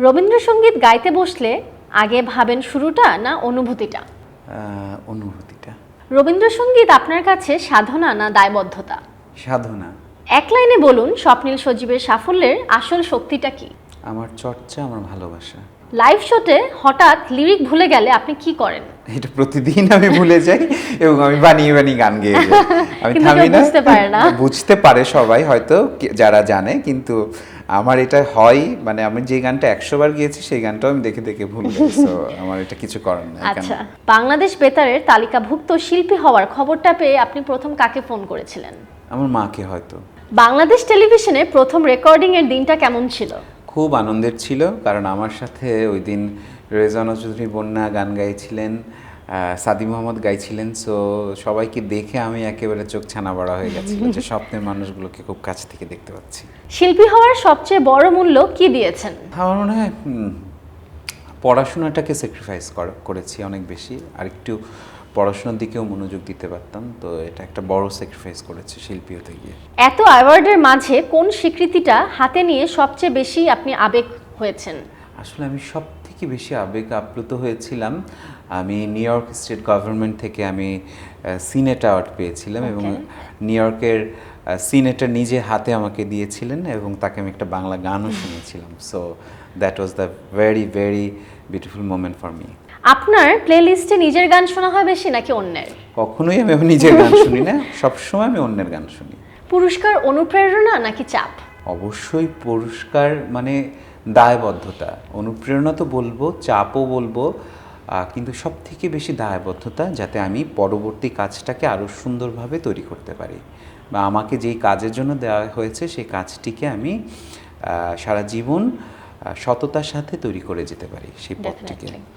রবীন্দ্রসঙ্গীত গাইতে বসলে আগে ভাবেন শুরুটা না অনুভূতিটা? অনুভূতিটা। রবীন্দ্রসঙ্গীত আপনার কাছে সাধনা না দায়বদ্ধতা? সাধনা। এক লাইনে বলুন স্বপ্নীল সজীবের সাফল্যের আসল শক্তিটা কি? আমার চর্চা, আমার ভালোবাসা। লাইভ শোতে হঠাৎ লিরিক ভুলে গেলে আপনি কি করেন? এটা প্রতিদিন আমি ভুলে যাই এবং আমি বানিয়ে বানিয়ে গান গেয়ে যাই। আমি কিন্তু থামি কেউ না। বুঝতে পারে না। বুঝতে পারে সবাই হয়তো যারা জানে, কিন্তু আমার এটা হয়, মানে আমি যে গানটা 100 বার গিয়েছি সেই গানটাও আমি দেখে দেখে ভুলে যাই। সো আমার এটা কিছু করার নাই। আচ্ছা, বাংলাদেশ বেতারের তালিকাভুক্ত শিল্পী হওয়ার খবরটা পেয়ে আপনি প্রথম কাকে ফোন করেছিলেন? আমার মাকে হয়তো। বাংলাদেশ টেলিভিশনে প্রথম রেকর্ডিং এর দিনটা কেমন ছিল? খুব আনন্দের ছিল, কারণ আমার সাথে ওই দিন রেজানা চৌধুরী বন্যা গান গাইছিলেন, সাদি মোহাম্মদ গাইছিলেন। সো সবাইকে দেখে আমি একেবারে চোখ ছানা বড়া হয়ে গেছিল যে স্বপ্নের মানুষগুলোকে খুব কাছ থেকে দেখতে পাচ্ছি। শিল্পী হওয়ার সবচেয়ে বড় মূল্য কি দিয়েছেন? আমার মনে হয় পড়াশোনাটাকে স্যাক্রিফাইস করেছি অনেক বেশি, আর একটু পড়াশোনার দিকেও মনোযোগ দিতে পারতাম। তো এটা একটা বড় স্যাক্রিফাইস করেছি শিল্পী হতে গিয়ে। এত অ্যাওয়ার্ডের মাঝে কোন স্বীকৃতিটা হাতে নিয়ে সবচেয়ে বেশি আপনি আবেগ হয়েছেন? আসলে আমি সব থেকে বেশি আবেগ আপ্লুত হয়েছিলাম, আমি নিউ ইয়র্ক স্টেট গভর্নমেন্ট থেকে আমি সিনেট অ্যাওয়ার্ড পেয়েছিলাম এবং নিউ ইয়র্কের সিনেটর নিজে হাতে আমাকে দিয়েছিলেন এবং তাকে আমি একটা বাংলা গানও শুনেছিলাম। So that was the very very beautiful moment for me. আপনার প্লেলিস্টে নিজের গান শোনা হয় বেশি নাকি অন্যের? কখনোই আমি নিজের গান শুনি না, সবসময় আমি অন্যের গান শুনি। পুরস্কার অনুপ্রেরণা নাকি চাপ? অবশ্যই পুরস্কার মানে দায়বদ্ধতা। অনুপ্রেরণা তো বলবো, চাপও বলবো, কিন্তু সব থেকে বেশি দায়বদ্ধতা, যাতে আমি পরবর্তী কাজটাকে আরও সুন্দরভাবে তৈরি করতে পারি, বা আমাকে যেই কাজের জন্য দেওয়া হয়েছে সেই কাজটিকে আমি সারা জীবন সততার সাথে তৈরি করে যেতে পারি সেই পথটিকে।